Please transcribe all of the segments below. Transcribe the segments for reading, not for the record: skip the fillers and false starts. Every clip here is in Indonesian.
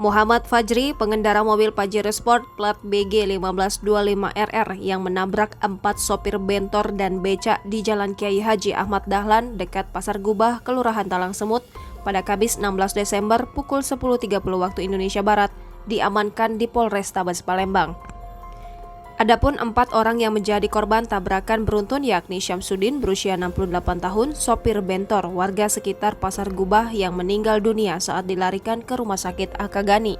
Muhammad Fajri, pengendara mobil Pajero Sport plat BG 1525RR yang menabrak 4 sopir bentor dan becak di Jalan Kiai Haji Ahmad Dahlan dekat Pasar Gubah, Kelurahan Talang Semut pada Kamis 16 Desember pukul 10.30 waktu Indonesia Barat diamankan di Polrestabes Palembang. Adapun 4 orang yang menjadi korban tabrakan beruntun yakni Syamsuddin berusia 68 tahun, sopir bentor warga sekitar Pasar Gubah yang meninggal dunia saat dilarikan ke Rumah Sakit Akagani.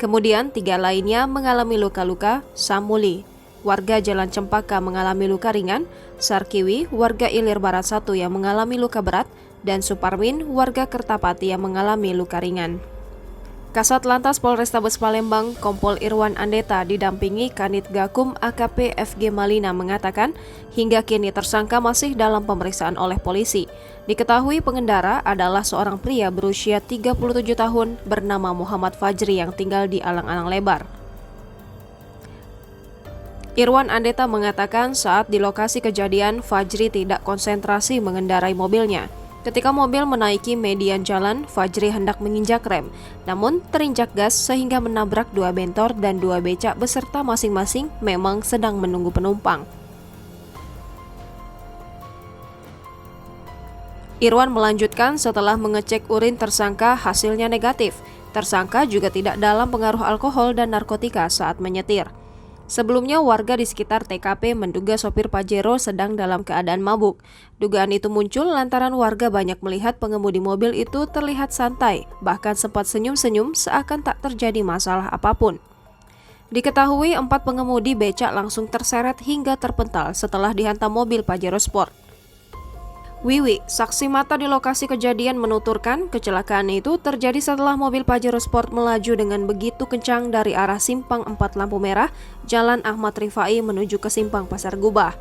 Kemudian 3 lainnya mengalami luka-luka, Samuli, warga Jalan Cempaka mengalami luka ringan, Sarkiwi, warga Ilir Barat 1 yang mengalami luka berat, dan Suparmin, warga Kertapati yang mengalami luka ringan. Kasat Lantas Polrestabes Palembang, Kompol Irwan Andeta didampingi Kanit Gakum AKP FG Malina mengatakan, hingga kini tersangka masih dalam pemeriksaan oleh polisi. Diketahui pengendara adalah seorang pria berusia 37 tahun bernama Muhammad Fajri yang tinggal di Alang-Alang Lebar. Irwan Andeta mengatakan saat di lokasi kejadian, Fajri tidak konsentrasi mengendarai mobilnya. Ketika mobil menaiki median jalan, Fajri hendak menginjak rem, namun terinjak gas sehingga menabrak 2 bentor dan 2 becak beserta masing-masing memang sedang menunggu penumpang. Irwan melanjutkan setelah mengecek urin tersangka hasilnya negatif. Tersangka juga tidak dalam pengaruh alkohol dan narkotika saat menyetir. Sebelumnya warga di sekitar TKP menduga sopir Pajero sedang dalam keadaan mabuk. Dugaan itu muncul lantaran warga banyak melihat pengemudi mobil itu terlihat santai, bahkan sempat senyum-senyum seakan tak terjadi masalah apapun. Diketahui 4 pengemudi becak langsung terseret hingga terpental setelah dihantam mobil Pajero Sport. Wiwi, saksi mata di lokasi kejadian menuturkan kecelakaan itu terjadi setelah mobil Pajero Sport melaju dengan begitu kencang dari arah Simpang 4 lampu merah, Jalan Ahmad Rifai menuju ke Simpang Pasar Gubah.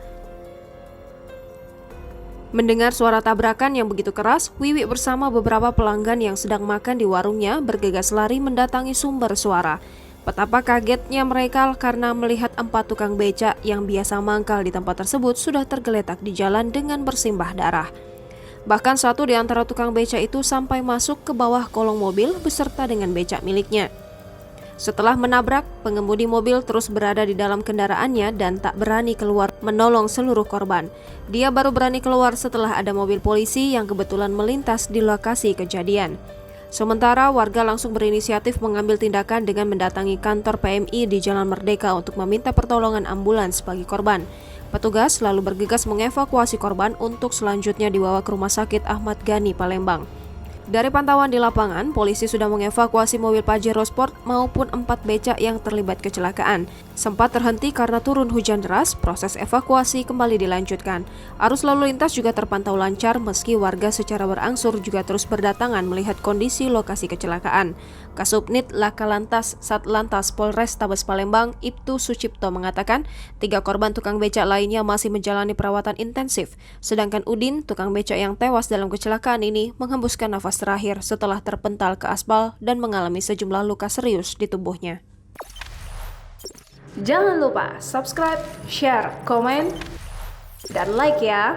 Mendengar suara tabrakan yang begitu keras, Wiwi bersama beberapa pelanggan yang sedang makan di warungnya bergegas lari mendatangi sumber suara. Betapa kagetnya mereka karena melihat 4 tukang becak yang biasa mangkal di tempat tersebut sudah tergeletak di jalan dengan bersimbah darah. Bahkan satu di antara tukang becak itu sampai masuk ke bawah kolong mobil beserta dengan becak miliknya. Setelah menabrak, pengemudi mobil terus berada di dalam kendaraannya dan tak berani keluar menolong seluruh korban. Dia baru berani keluar setelah ada mobil polisi yang kebetulan melintas di lokasi kejadian. Sementara warga langsung berinisiatif mengambil tindakan dengan mendatangi kantor PMI di Jalan Merdeka untuk meminta pertolongan ambulans bagi korban. Petugas lalu bergegas mengevakuasi korban untuk selanjutnya dibawa ke Rumah Sakit Ahmad Gani, Palembang. Dari pantauan di lapangan, polisi sudah mengevakuasi mobil Pajero Sport maupun 4 becak yang terlibat kecelakaan. Sempat terhenti karena turun hujan deras, proses evakuasi kembali dilanjutkan. Arus lalu lintas juga terpantau lancar meski warga secara berangsur juga terus berdatangan melihat kondisi lokasi kecelakaan. Kasubnit Laka Lantas Satlantas Polrestabes Palembang, Ibtu Sucipto mengatakan 3 korban tukang becak lainnya masih menjalani perawatan intensif. Sedangkan Udin, tukang becak yang tewas dalam kecelakaan ini, menghembuskan nafas terakhir setelah terpental ke aspal dan mengalami sejumlah luka serius di tubuhnya. Jangan lupa subscribe, share, komen, dan like ya!